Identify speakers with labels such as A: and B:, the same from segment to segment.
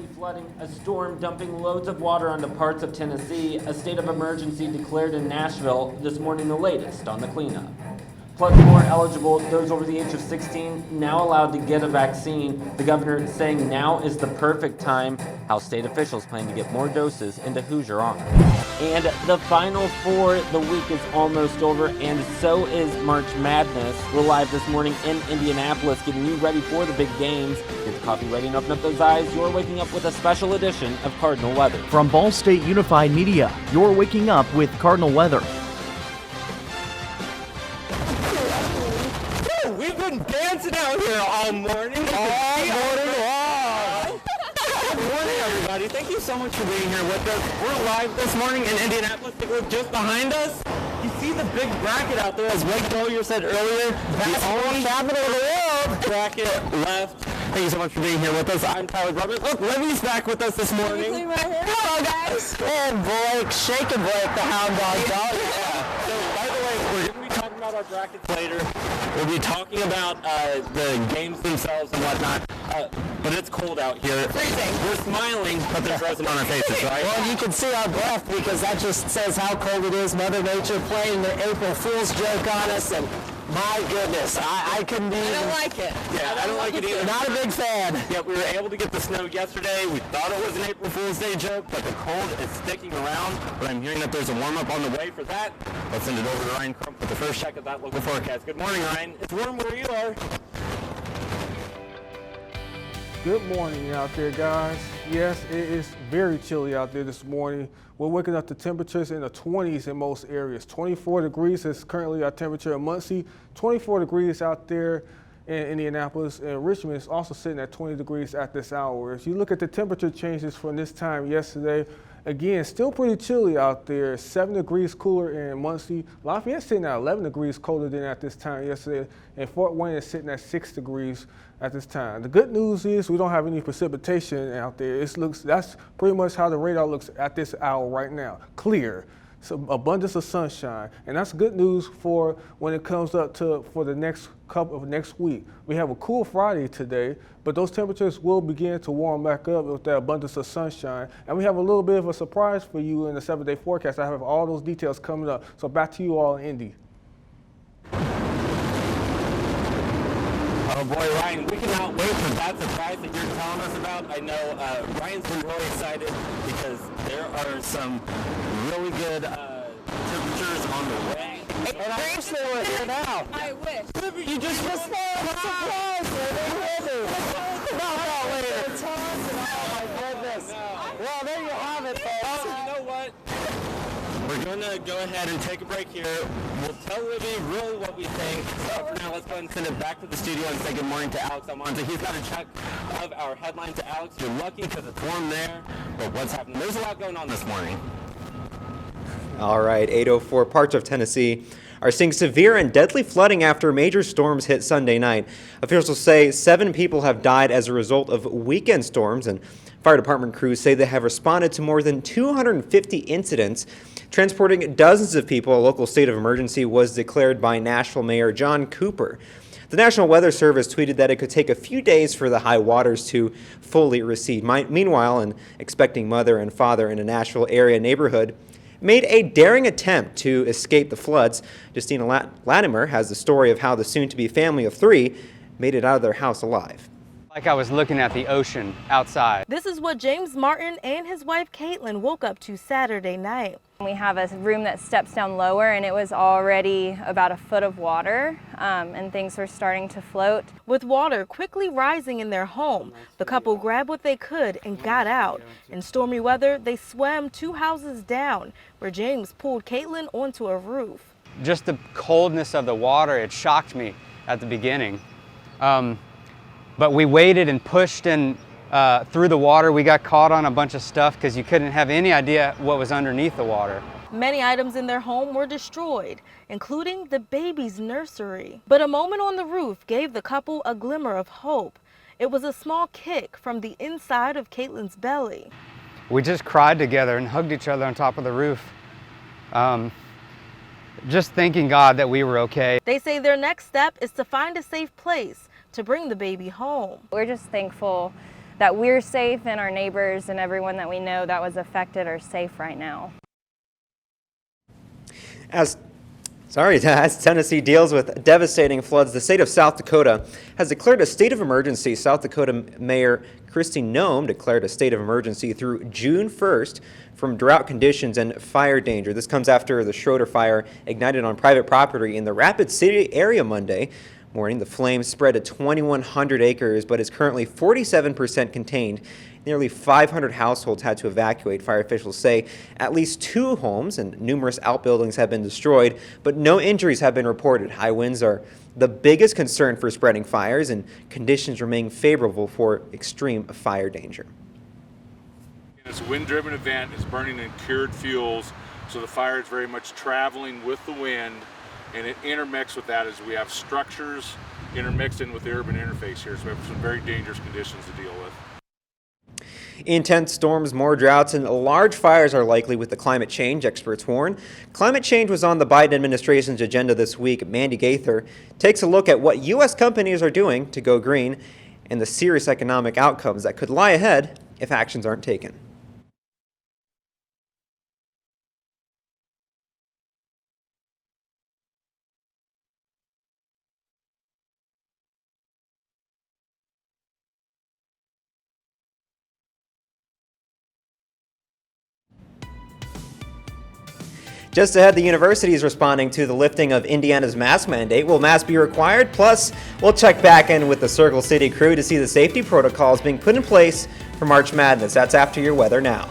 A: Flooding, a storm dumping loads of water onto parts of Tennessee, a state of emergency declared in Nashville, this morning the latest on the cleanup. Plus, more eligible, those over the age of 16, now allowed to get a vaccine. The governor saying now is the perfect time, how state officials plan to get more doses into Hoosier honor. And the Final Four, the week is almost over, and so is March Madness. We're live this morning in Indianapolis, getting you ready for the big games. Get the coffee ready and open up those eyes. You're waking up with a special edition of Cardinal Weather.
B: From Ball State Unified Media, you're waking up with Cardinal Weather.
C: We've been dancing out here all morning. All morning long. Good morning, everybody. Thank you so much for being here with us. We're live this morning in Indianapolis. The group just behind us. You see the big bracket out there, as Blake Bowyer said earlier. The only capital of the world bracket left. Thank you so much for being here with us. I'm Tyler Roberts. Look, Libby's back with us this morning. Hello, guys. And Blake, shaking Blake, the hound dog. So, by the way, we're going to be talking about our brackets later. We'll be talking about the games themselves and whatnot. But it's cold out here. Freezing. We're smiling, but there's frozen on our faces, right?
D: Well, you can see our breath because that just says how cold it is. Mother Nature playing the April Fool's joke on us, and my goodness, I couldn't even...
C: I don't like it. Yeah, I don't like it either.
D: Not a big fan.
C: Yeah, we were able to get the snow yesterday. We thought it was an April Fool's Day joke, but the cold is sticking around. But I'm hearing that there's a warm-up on the way for that. Let's send it over to Ryan Crump with the first check of that local forecast. Good morning, Ryan. It's warm where you are.
E: Good morning out there, guys. Yes, it is very chilly out there this morning. We're waking up to temperatures in the 20s in most areas. 24 degrees is currently our temperature in Muncie. 24 degrees out there in Indianapolis, and Richmond is also sitting at 20 degrees at this hour. If you look at the temperature changes from this time yesterday, again, still pretty chilly out there. 7 degrees cooler in Muncie. Lafayette sitting at 11 degrees colder than at this time yesterday, and Fort Wayne is sitting at 6 degrees at this time. The good news is we don't have any precipitation out there. That's pretty much how the radar looks at this hour right now. Clear. So abundance of sunshine, and that's good news for when it comes up to for the next week. We have a cool Friday today, but those temperatures will begin to warm back up with that abundance of sunshine. And we have a little bit of a surprise for you in the 7-day forecast. I have all those details coming up. So back to you all in Indy.
C: Oh boy, Ryan, we cannot wait for that surprise that you're telling us about. I know Ryan's been really excited because there are some really good temperatures on the way.
D: And I wish they were here now.
C: I wish.
D: You just missed that. What a surprise. We'll talk about later. Oh my goodness. Well, there you have it, folks.
C: You know what? We're going to go ahead and take a break here. We'll tell Libby really what we think. So for now, let's go ahead and send it back to the studio and say good morning to Alex Almanza. He's got a check of our headlines. Alex, you're lucky because it's warm there. But what's happening? There's a lot going on this morning.
F: All right, 8:04, parts of Tennessee are seeing severe and deadly flooding after major storms hit Sunday night. Officials say 7 people have died as a result of weekend storms, and fire department crews say they have responded to more than 250 incidents. Transporting dozens of people, a local state of emergency was declared by Nashville Mayor John Cooper. The National Weather Service tweeted that it could take a few days for the high waters to fully recede. Meanwhile, an expecting mother and father in a Nashville area neighborhood made a daring attempt to escape the floods. Justina Latimer has the story of how the soon-to-be family of 3 made it out of their house alive.
G: Like I was looking at the ocean outside.
H: This is what James Martin and his wife Caitlin woke up to Saturday night.
I: We have a room that steps down lower, and it was already about a foot of water, and things were starting to float.
H: With water quickly rising in their home, the couple grabbed what they could and got out. In stormy weather, they swam 2 houses down, where James pulled Caitlin onto a roof.
G: Just the coldness of the water, it shocked me at the beginning. But we waited and pushed and through the water. We got caught on a bunch of stuff because you couldn't have any idea what was underneath the water.
H: Many items in their home were destroyed, including the baby's nursery. But a moment on the roof gave the couple a glimmer of hope. It was a small kick from the inside of Caitlin's belly.
G: We just cried together and hugged each other on top of the roof. Just thanking God that we were okay.
H: They say their next step is to find a safe place to bring the baby home.
I: We're just thankful that we're safe and our neighbors and everyone that we know that was affected are safe right now.
F: As Tennessee deals with devastating floods, the state of South Dakota has declared a state of emergency. South Dakota Mayor Kristi Noem declared a state of emergency through June 1st from drought conditions and fire danger. This comes after the Schroeder fire ignited on private property in the Rapid City area Monday morning. The flames spread to 2,100 acres, but is currently 47% contained. Nearly 500 households had to evacuate. Fire officials say at least 2 homes and numerous outbuildings have been destroyed, but no injuries have been reported. High winds are the biggest concern for spreading fires, and conditions remain favorable for extreme fire danger.
J: It's a wind-driven event. It's burning in cured fuels, so the fire is very much traveling with the wind, and it intermixed with that as we have structures intermixed in with the urban interface here, so we have some very dangerous conditions to deal with.
F: Intense storms, more droughts, and large fires are likely with the climate change, experts warn. Climate change was on the Biden administration's agenda this week. Mandy Gaither takes a look at what U.S. companies are doing to go green and the serious economic outcomes that could lie ahead if actions aren't taken. Just ahead, the university is responding to the lifting of Indiana's mask mandate. Will masks be required? Plus, we'll check back in with the Circle City crew to see the safety protocols being put in place for March Madness. That's after your weather now.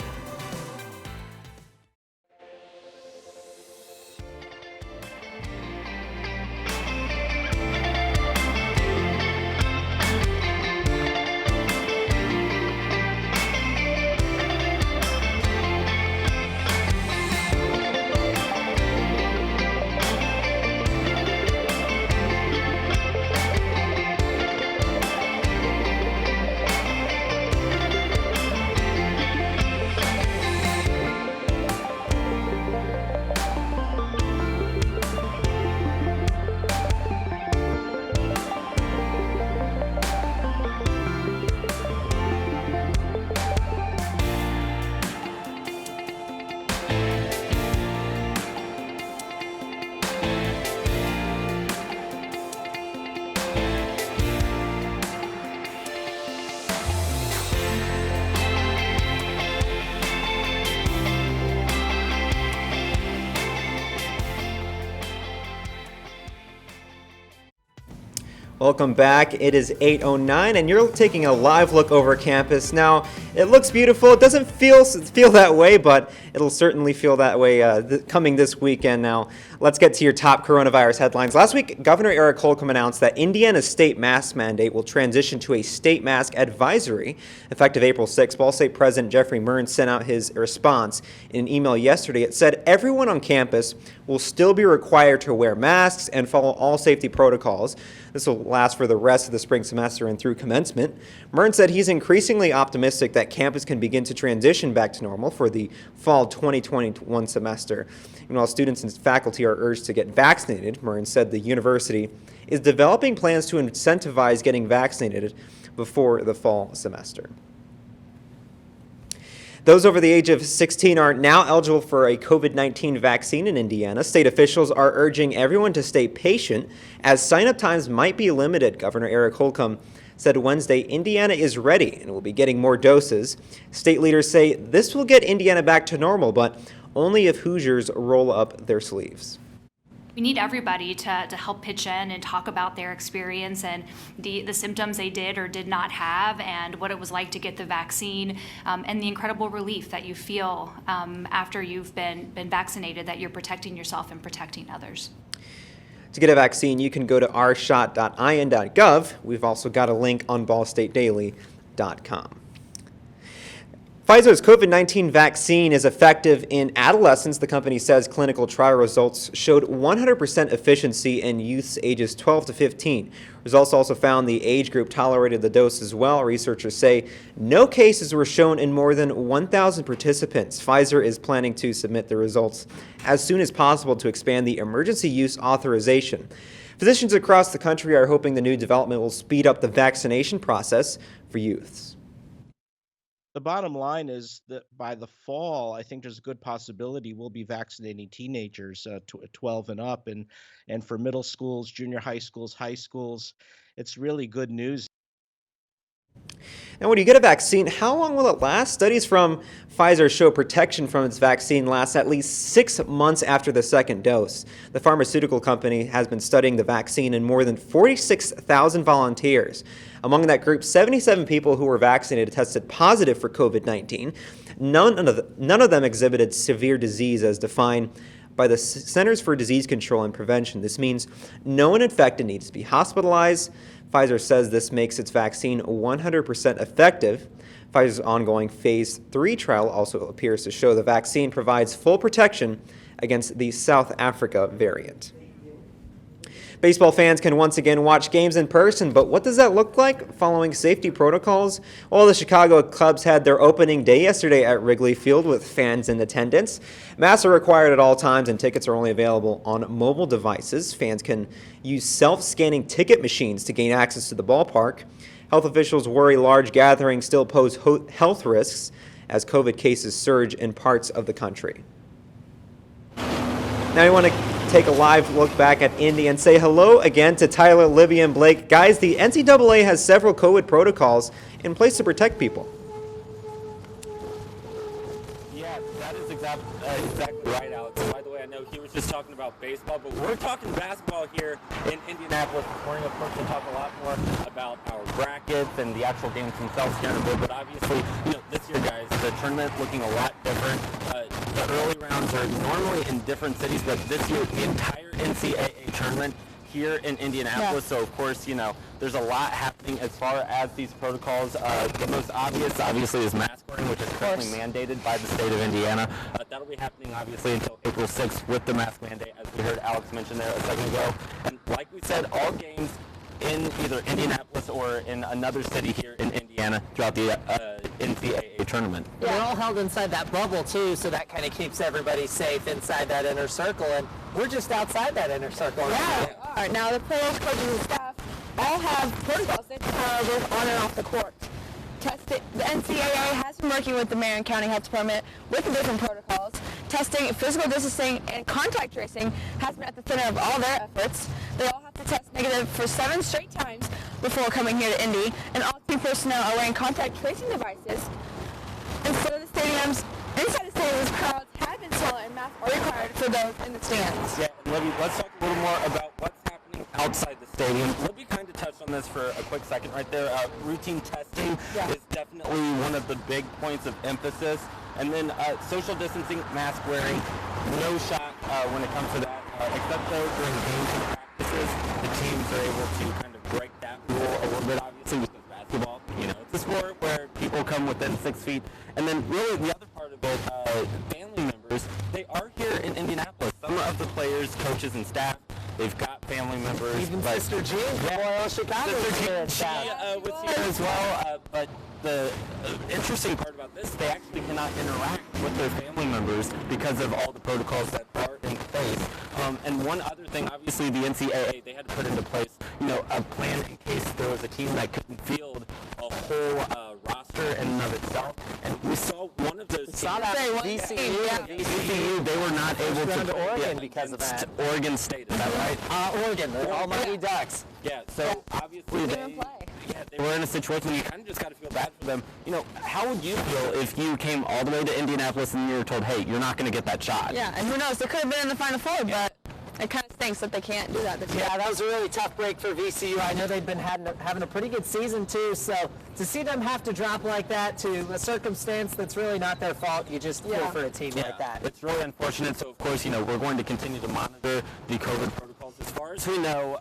F: Welcome back. It is 8:09 and you're taking a live look over campus. Now, it looks beautiful. It doesn't feel that way, but it'll certainly feel that way coming this weekend. Now, let's get to your top coronavirus headlines. Last week, Governor Eric Holcomb announced that Indiana's state mask mandate will transition to a state mask advisory effective April 6th. Ball State President Jeffrey Mearns sent out his response in an email yesterday. It said everyone on campus will still be required to wear masks and follow all safety protocols. This will last for the rest of the spring semester and through commencement. Mearns said he's increasingly optimistic that campus can begin to transition back to normal for the fall 2021 semester. And while students and faculty are urged to get vaccinated, Mearns said the university is developing plans to incentivize getting vaccinated before the fall semester. Those over the age of 16 are now eligible for a COVID-19 vaccine in Indiana. State officials are urging everyone to stay patient as sign-up times might be limited. Governor Eric Holcomb said Wednesday Indiana is ready and will be getting more doses. State leaders say this will get Indiana back to normal, but only if Hoosiers roll up their sleeves.
K: We need everybody to help pitch in and talk about their experience and the symptoms they did or did not have and what it was like to get the vaccine and the incredible relief that you feel after you've been vaccinated, that you're protecting yourself and protecting others.
F: To get a vaccine, you can go to ourshot.in.gov. We've also got a link on ballstatedaily.com. Pfizer's COVID-19 vaccine is effective in adolescents. The company says clinical trial results showed 100% efficiency in youths ages 12 to 15. Results also found the age group tolerated the dose as well. Researchers say no cases were shown in more than 1,000 participants. Pfizer is planning to submit the results as soon as possible to expand the emergency use authorization. Physicians across the country are hoping the new development will speed up the vaccination process for youths.
L: the bottom line is that by the fall, I think there's a good possibility we'll be vaccinating teenagers 12 and up, and for middle schools, junior high schools, it's really good news.
F: Now, when you get a vaccine, how long will it last? Studies from Pfizer show protection from its vaccine lasts at least 6 months after the second dose. The pharmaceutical company has been studying the vaccine in more than 46,000 volunteers. Among that group, 77 people who were vaccinated tested positive for COVID-19. None of them exhibited severe disease as defined by the Centers for Disease Control and Prevention. This means no one infected needs to be hospitalized. Pfizer says this makes its vaccine 100% effective. Pfizer's ongoing phase 3 trial also appears to show the vaccine provides full protection against the South Africa variant. Baseball fans can once again watch games in person, but what does that look like following safety protocols? Well, the Chicago Cubs had their opening day yesterday at Wrigley Field with fans in attendance. Masks are required at all times and tickets are only available on mobile devices. Fans can use self-scanning ticket machines to gain access to the ballpark. Health officials worry large gatherings still pose health risks as COVID cases surge in parts of the country. Now we want to take a live look back at Indy and say hello again to Tyler, Libby, and Blake. Guys, the NCAA has several COVID protocols in place to protect people.
C: Yeah, that is exactly right, Alex. By the way, I know he was just talking about baseball, but we're talking basketball here in Indianapolis this morning. Of course, we'll talk a lot more about our brackets and the actual games themselves here in a bit, but obviously, this year, guys, the tournament looking a lot different. The early rounds are normally in different cities, but this year, the entire NCAA tournament here in Indianapolis. So, of course, there's a lot happening as far as these protocols. The most obvious, obviously, is mask wearing, which is currently mandated by the state of Indiana. That'll be happening, obviously, until April 6th with the mask mandate, as we heard Alex mention there a second ago. And like we said, all games in either Indianapolis or in another city here in Indiana throughout the NCAA tournament.
D: Yeah. They're all held inside that bubble, too, so that kind of keeps everybody safe inside that inner circle, and we're just outside that inner circle.
M: Yeah. All right. Now, the players, coaches, and staff all have protocols they follow both on and off the court. The NCAA has been working with the Marion County Health Department with the different protocols. Testing, physical distancing, and contact tracing has been at the center of all their efforts. They all have to test negative for 7 straight times before coming here to Indy, and all team personnel are wearing contact tracing devices. Inside the stadiums, crowds have been still, and masks are required for those in the stands.
C: Yeah, and Libby, let's talk a little more about what's happening outside the stadium. Libby kind of touched on this for a quick second right there. Routine testing is definitely one of the big points of emphasis. And then social distancing, mask wearing, no shot when it comes to that, except though during games and practices, the teams are able to kind of break that rule a little bit, obviously, because basketball, it's a sport where people come within 6 feet. And then really the other part of it, family members, they are here in Indianapolis. Some of the players, coaches, and staff, they've got family members.
D: Even Sister Jean from Royal Chicago was here
C: was here as well. But the interesting part about this, they actually cannot interact with their family members because of all the protocols that are in place. And one other thing, obviously, the NCAA, they had to put into place, a plan in case there was a team that couldn't field a whole roster in and of itself. And we saw one of those teams. VCU, they were not able to
D: Oregon because of that.
C: Oregon State, is that right?
D: Oregon, the almighty Ducks.
C: Yeah, so obviously they were in a situation where you kind of just got to feel bad for them. How would you feel if you came all the way to Indianapolis and you were told, hey, you're not going to get that shot?
M: Yeah, and who knows, they could have been in the Final Four, but it kind of stinks that they can't do that this year.
D: Yeah, that was a really tough break for VCU. I know they've been having a pretty good season, too, so to see them have to drop like that to a circumstance that's really not their fault, you just feel for a team like that.
C: It's really unfortunate, so of course, we're going to continue to monitor the COVID protocols. As far as we know,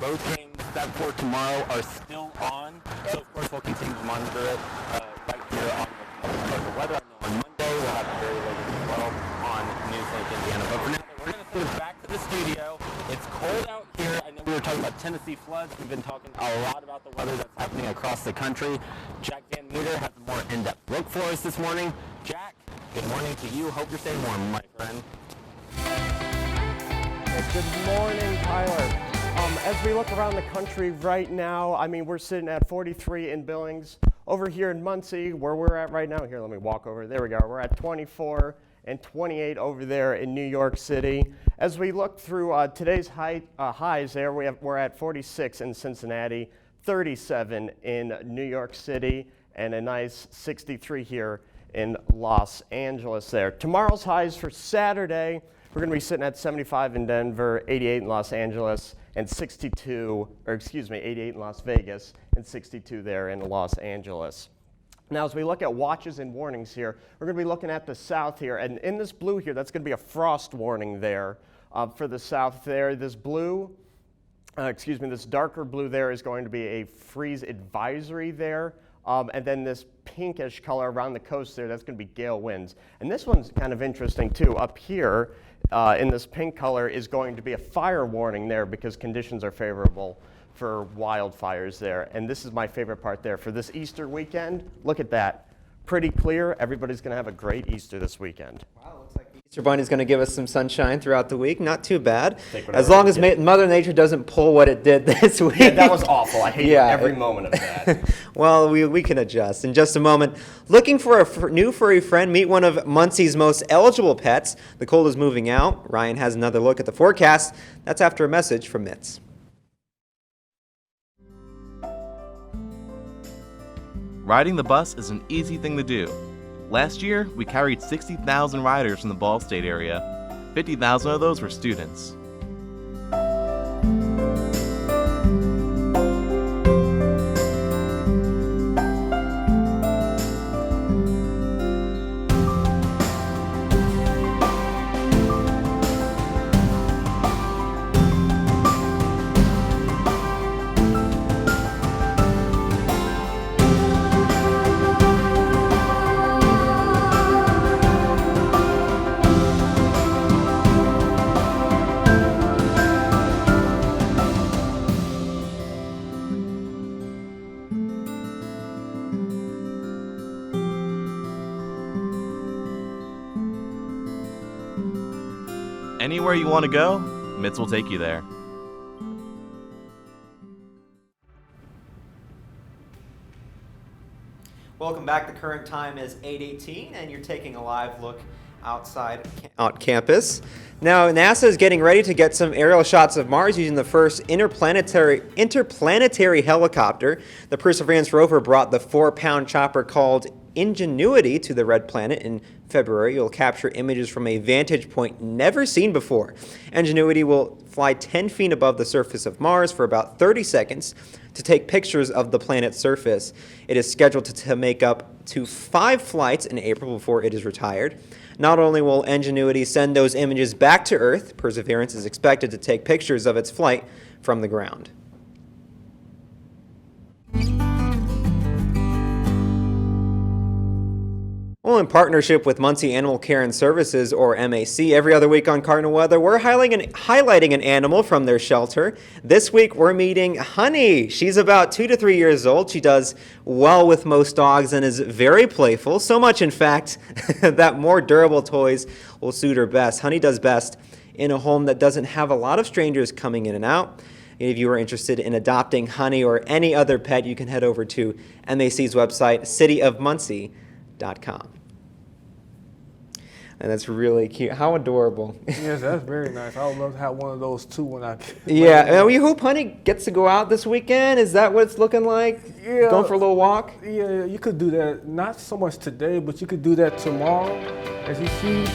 C: both games set for tomorrow are still on, so of course we'll continue to monitor it right here on the weather. I know on Monday we'll have a very late as well on Newslink, Indiana. But for now, we're going to send it back to the studio. It's cold out here. I know we were talking about Tennessee floods. We've been talking a lot about the weather that's happening across the country. Jack Van Meter has a more in-depth look for us this morning. Jack, good morning to you. Hope you're staying warm, my friend.
N: Good morning, Tyler. As we look around the country right now, we're sitting at 43 in Billings, Over here in Muncie, where we're at right now, here, let me walk over. There we go. We're at 24 and 28 over there in New York City. As we look through today's highs there, we're at 46 in Cincinnati, 37 in New York City, and a nice 63 here in Los Angeles there. Tomorrow's highs for Saturday, we're going to be sitting at 75 in Denver, 88 in Los Angeles, and 88 in Las Vegas, and 62 there in Los Angeles. Now, as we look at watches and warnings here, we're going to be looking at the south here, and in this blue here, that's going to be a frost warning there for the south there. This blue, this darker blue there is going to be a freeze advisory there. And then this pinkish color around the coast there, that's going to be gale winds. And this one's kind of interesting too. Up here in this pink color is going to be a fire warning there because conditions are favorable for wildfires there. And this is my favorite part there. For this Easter weekend, look at that. Pretty clear. Everybody's going to have a great Easter this weekend.
F: Wow, looks like the Easter Bunny's going to give us some sunshine throughout the week. Not too bad. As long as Mother Nature doesn't pull what it did this week.
N: Yeah, that was awful. I hated every moment of that.
F: Well, we can adjust. In just a moment, looking for a new furry friend, meet one of Muncie's most eligible pets. The cold is moving out. Ryan has another look at the forecast. That's after a message from Mitz.
O: Riding the bus is an easy thing to do. Last year, we carried 60,000 riders from the Ball State area. 50,000 of those were students. Anywhere you want to go, Mitz will take you there.
F: Welcome back. The current time is 8:18, and you're taking a live look outside on campus. Now, NASA is getting ready to get some aerial shots of Mars using the first interplanetary helicopter. The Perseverance rover brought the 4-pound chopper called Ingenuity to the red planet in February. You'll capture images from a vantage point never seen before. Ingenuity will fly 10 feet above the surface of Mars for about 30 seconds to take pictures of the planet's surface. It is scheduled to make up to 5 flights in April before it is retired. Not only will Ingenuity send those images back to Earth, Perseverance is expected to take pictures of its flight from the ground. Well, in partnership with Muncie Animal Care and Services, or MAC, every other week on Cardinal Weather, we're highlighting an animal from their shelter. This week, we're meeting Honey. She's about 2 to 3 years old. She does well with most dogs and is very playful, so much, in fact, that more durable toys will suit her best. Honey does best in a home that doesn't have a lot of strangers coming in and out. If you are interested in adopting Honey or any other pet, you can head over to MAC's website, cityofmuncie.com. And that's really cute. How adorable.
E: Yes, that's very nice. I would love to have one of those too when I get
F: Yeah, we hope Honey gets to go out this weekend. Is that what it's looking like?
E: Yeah.
F: Going for a little walk?
E: Yeah, you could do that. Not so much today, but you could do that tomorrow. As you see,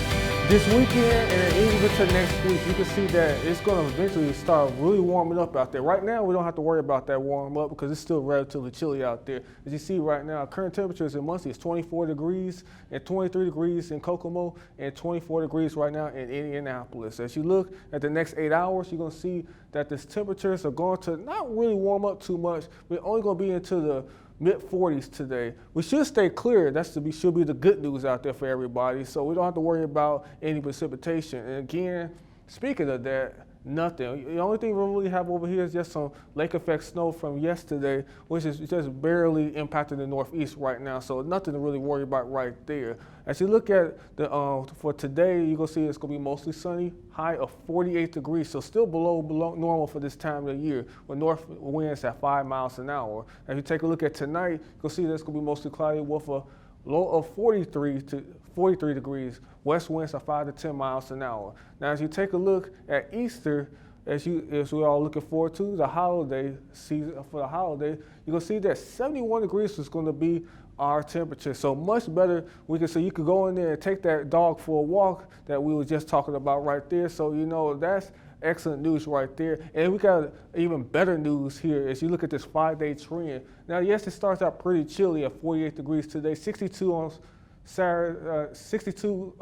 E: this weekend and even to next week, you can see that it's going to eventually start really warming up out there. Right now, we don't have to worry about that warm up because it's still relatively chilly out there. As you see right now, current temperatures in Muncie is 24 degrees and 23 degrees in Kokomo and 24 degrees right now in Indianapolis. As you look at the next 8 hours, you're going to see that the temperatures are going to not really warm up too much. We're only going to be into the mid-40s today. We should stay clear. Should be the good news out there for everybody. So we don't have to worry about any precipitation. And again, speaking of that, nothing. The only thing we really have over here is just some lake effect snow from yesterday, which is just barely impacting the northeast right now. So nothing to really worry about right there. As you look at the for today, you're gonna see it's gonna be mostly sunny, high of 48 degrees, so still below normal for this time of the year, with north winds at 5 miles an hour. If you take a look at tonight, you'll see that it's gonna be mostly cloudy with a low of 43 degrees, west winds at 5 to 10 miles an hour. Now, as you take a look at Easter, as we're all looking forward to the holiday season, for the holiday, you're gonna see that 71 degrees is gonna be our temperature. So much better. So you could go in there and take that dog for a walk that we were just talking about right there. So, you know, that's excellent news right there. And we got even better news here as you look at this 5-day trend. Now, yes, it starts out pretty chilly at 48 degrees today, 62 on Saturday, 62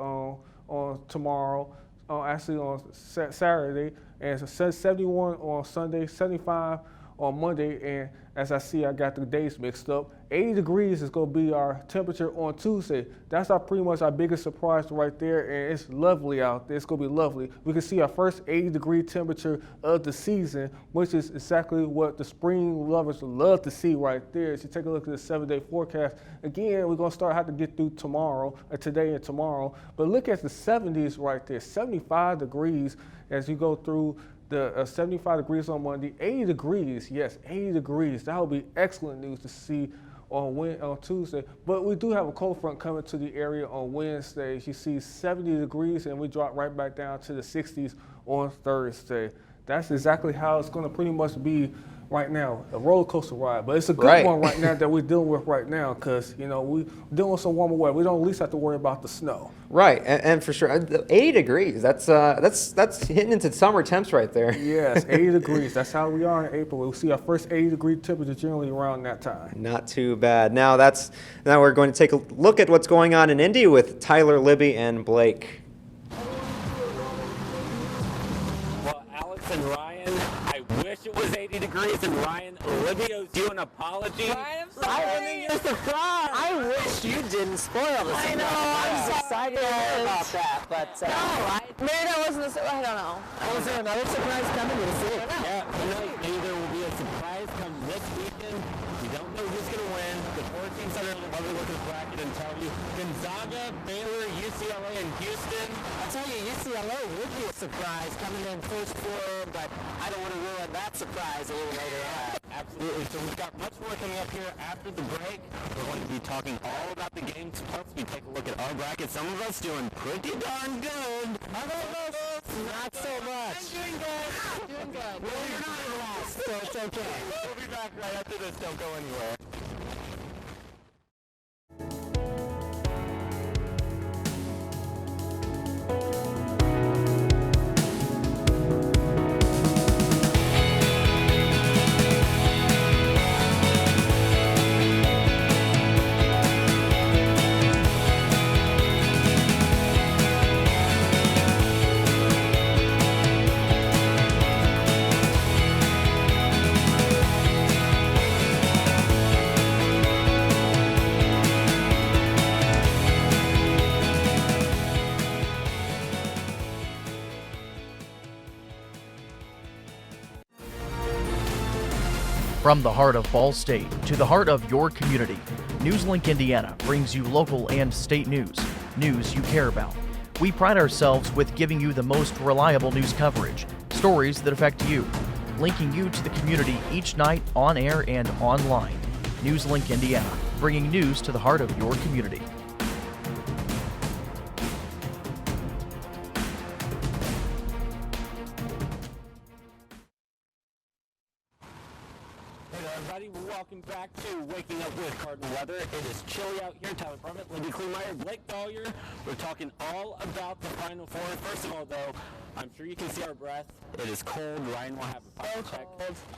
E: on tomorrow, actually on Saturday, and 71 on Sunday, 75 on Monday, and as I see, I got the days mixed up. 80 degrees is going to be our temperature on Tuesday. That's pretty much our biggest surprise right there, and it's lovely out there. It's going to be lovely. We can see our first 80-degree temperature of the season, which is exactly what the spring lovers love to see right there. As you take a look at the 7-day forecast, again, we're going to have to get through tomorrow, today and tomorrow, but look at the 70s right there, 75 degrees as you go through the 75 degrees on Monday, 80 degrees, yes, 80 degrees. That would be excellent news to see on Tuesday. But we do have a cold front coming to the area on Wednesday. You see 70 degrees, and we drop right back down to the 60s on Thursday. That's exactly how it's going to pretty much be right now, a roller coaster ride. But it's a good one right now that we're dealing with right now because, you know, we're dealing with some warmer weather. We don't at least have to worry about the snow.
F: Right, and for sure, 80 degrees, that's hitting into summer temps right there.
E: Yes, 80 degrees. That's how we are in April. We'll see our first 80-degree temperature generally around that time.
F: Not too bad. Now we're going to take a look at what's going on in Indy with Tyler, Libby, and Blake.
C: Well, Alex and Ryan, I wish it was 80 degrees, and Ryan, Libby owes you an apology.
D: Ryan, I'm sorry. Your surprise. I wish you didn't spoil the surprise. I know. I'm so excited to hear about that, but
M: Maybe that wasn't I don't know.
D: Was there another surprise coming? We'll see it.
C: Yeah, maybe there will be a surprise come this weekend. We don't know who's going to win. The 4 teams that are in the other look at the bracket and tell you Gonzaga, Baylor, UCLA, and Houston.
D: I'll tell you, UCLA would be a surprise coming in first 4, but I don't want to ruin that surprise a little later on.
C: Absolutely. So we've got much more coming up here after the break. We're going to be talking all about the games. Plus, we take a look at our bracket. Some of us doing pretty darn good.
D: Other of us, not so much.
M: I'm doing good. Doing good.
D: Well, you're not in last, so it's okay.
C: We'll be back right after this. Don't go anywhere.
B: From the heart of Ball State to the heart of your community, NewsLink Indiana brings you local and state news you care about. We pride ourselves with giving you the most reliable news coverage, stories that affect you, linking you to the community each night on air and online. NewsLink Indiana, bringing news to the heart of your community.
C: Welcome back to Waking Up with Cardinal Weather. It is chilly out here in Tyler Permit. Libby Kleemeyer, Blake Dahlia. We're talking all about the Final Four. First of all, though, I'm sure you can see our breath. It is cold. Ryan will have a final check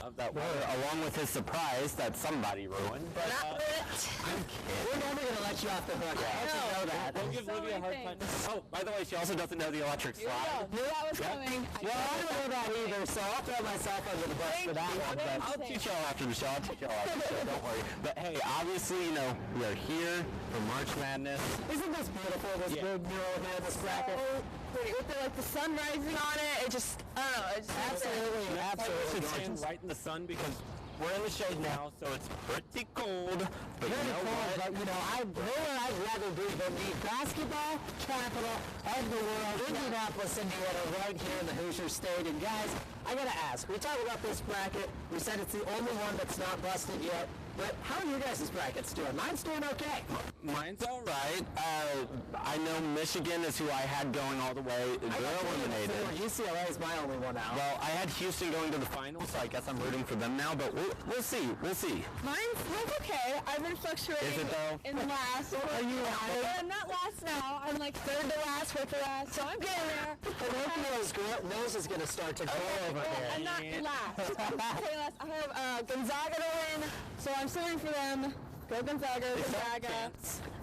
C: of that weather, along with his surprise that somebody ruined. But I'm kidding.
D: We're never going to let you off the hook. I know that.
C: We'll give Libby a hard time. Oh, by the way, she also doesn't know the electric slide.
M: Knew that was coming.
D: Well, I don't know that either, so I'll throw myself under the bus for that one. But
C: I'll teach y'all after the show. Don't worry. But hey, obviously, you know, we are here for March Madness.
D: Isn't this beautiful, this big Euro Madness bracket?
M: So pretty. With the sun rising on it, it just, I don't know. It just
C: Absolutely. Should stand right in the sun because we're in the shade now, so it's pretty cold. But you know what?
D: But I'd rather be than the basketball capital of the world, Indianapolis, Indiana, right here in the Hoosier State. And guys, I gotta ask, we talked about this bracket. We said it's the only one that's not busted yet. But how are you guys' brackets doing? Mine's doing okay.
C: Mine's all right. I know Michigan is who I had going all the way. They're eliminated.
D: UCLA is my only one out.
C: Well, I had Houston going to the finals, so I guess I'm rooting for them now. But we'll see. We'll see.
M: Mine's okay. I've been fluctuating.
C: Is it though?
M: In last.
D: Are you
M: I'm not last now. I'm like third to last, fifth to last. So I'm getting there.
D: Pinocchio's nose is going to start to grow over here.
M: I'm not last. I have Gonzaga to win, so I'm sitting for them. Go Gonzaga.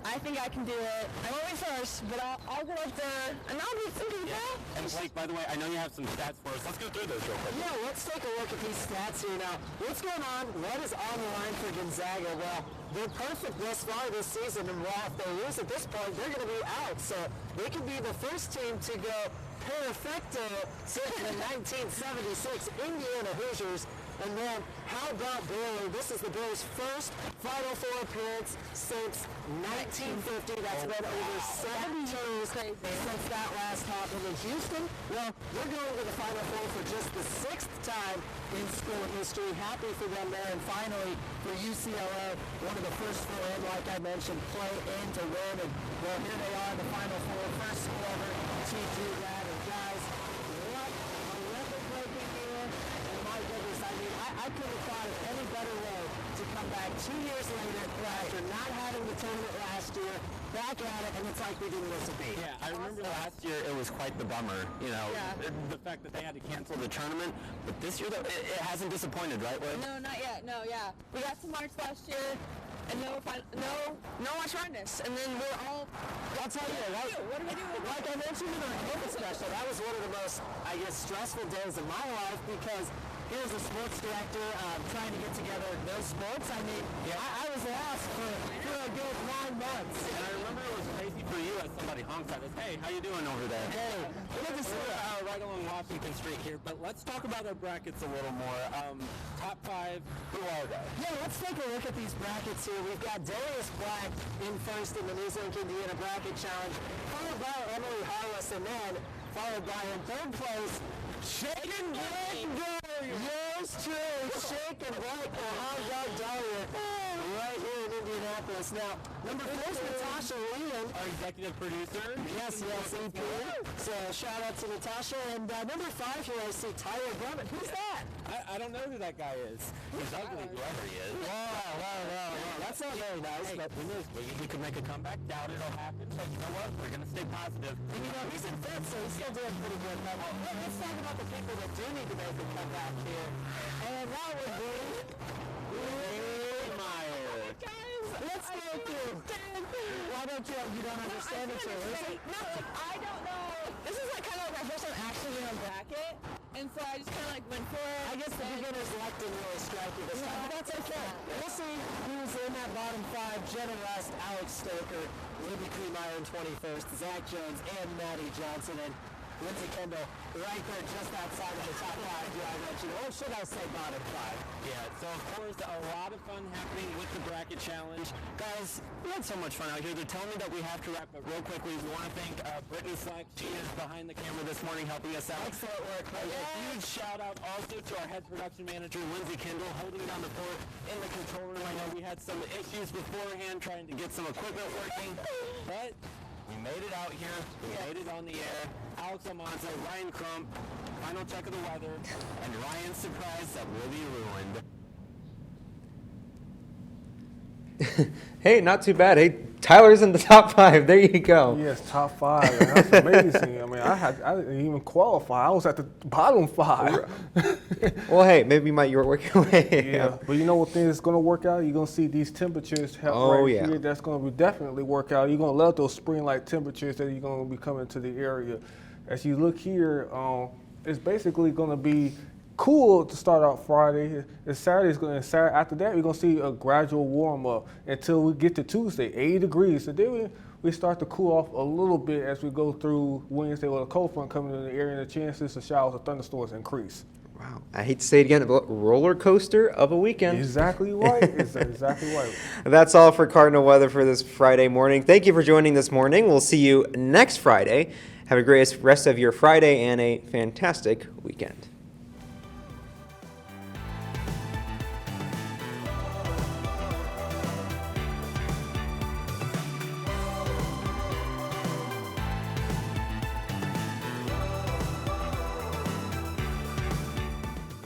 M: I think I can do it. I won't be first, but I'll go up there and I'll beat some people.
C: Yeah. And Blake, by the way, I know you have some stats for us. Let's go through those real quick.
D: Yeah, let's take a look at these stats here now. What's going on? What is on the line for Gonzaga? Well, they're perfect thus far this season, and if they lose at this point, they're going to be out. So they could be the first team to go perfecto since the 1976 Indiana Hoosiers. And then, how about Baylor? This is the Bears' first Final Four appearance since 1950. That's been over 7 years since that last happened in Houston. Well, they're going to the Final Four for just the 6th time in school history. Happy for them there. And finally, for UCLA, one of the first 4 in, like I mentioned, play in to win. And, well, here they are, the Final Four, first school ever to do that. And, guys, what a record-breaking year. And my goodness, I mean, I couldn't have thought of any better way to come back 2 years later after not having the tournament last year, back at it, and it's like we didn't miss a beat.
C: Yeah, I remember last year it was quite the bummer, you know, the fact that they had to cancel the tournament. But this year, it hasn't disappointed, right, Liv?
M: No, not yet. No, yeah. We got to March last year, and no March Madness, and then we're all.
D: I'll tell you, what do we do? Like I mentioned in our COVID special, that was one of the most, I guess, stressful days of my life because here's a sports director trying to get together no sports. I mean, I was lost for a good 9 months.
C: And I remember it was crazy for you as somebody honked at us. Hey, how you doing over there?
D: Hey,
C: good to see you. Right along Washington Street here, but let's talk about our brackets a little more. Top 5, who are they?
D: Yeah, let's take a look at these brackets here. We've got Darius Black in first in the Newslink, Indiana Bracket Challenge, followed by Emily Harless, and then followed by in third place, Shaken Blake. Yours truly, Shaken Blake, the hot dog Dahlia, right here in Indianapolis. Now, number 4 is Natasha Leland,
C: our executive producer.
D: Yes, EP. So shout out to Natasha. And number 5 here, I see Tyler Brummett. Who's that?
C: I don't know who that guy is. He's ugly, whoever he is.
D: Wow. That's not very nice.
C: Hey,
D: but
C: who knows? We could make a comeback. Doubt it'll happen. But you know what? We're going to stay positive.
D: And you know, he's in 5th, so he's still doing pretty good. Now, let's talk about the people that do need to make a comeback here. And that would be let's go through. Why don't you don't understand it, too?
M: No, I don't know. This is like kind of like my first time actually doing a bracket, and so I just kind of like went for it.
D: I guess the beginner's luck didn't really strike you this time, but that's okay. We'll see who's in that bottom 5. Jenna Rust, Alex Stoker, Libby Creemeyer in 21st, Zach Jones, and Maddie Johnson, and Lindsay Kendall right there just outside of the top 5 here I mentioned. Or should I say bottom 5?
C: Yeah, so of course a lot of fun happening with the bracket challenge. Guys, we had so much fun out here. They're telling me that we have to wrap up real quickly. We want to thank Brittany Slack. She is behind the camera this morning helping us out.
D: Excellent work.
C: A huge shout out also to our head production manager, Lindsay Kendall, holding down the fort in the control room. I know we had some issues beforehand trying to get some equipment working, but we made it out here. We made it on the air. Alex Almanza, Ryan Crump, final check of the weather, and Ryan's surprise that will be ruined.
F: Hey, not too bad. Hey, Tyler's in the top 5. There you go.
E: Yes, top 5. That's amazing. I mean, I didn't even qualify. I was at the bottom 5.
F: Well, hey, maybe you're working away.
E: Yeah, but you know what thing is going to work out? You're going to see these temperatures here. That's going to definitely work out. You're going to love those spring-like temperatures that you're going to be coming to the area. As you look here, it's basically going to be cool to start out Friday. And Saturday's going to after that we're going to see a gradual warm up until we get to Tuesday, 80 degrees. So then we start to cool off a little bit as we go through Wednesday with a cold front coming in the area, and the chances of showers or thunderstorms increase.
F: Wow. I hate to say it again, but roller coaster of a weekend.
E: Exactly right. Exactly right.
F: That's all for Cardinal weather for this Friday morning. Thank you for joining this morning. We'll see you next Friday. Have a great rest of your Friday and a fantastic weekend.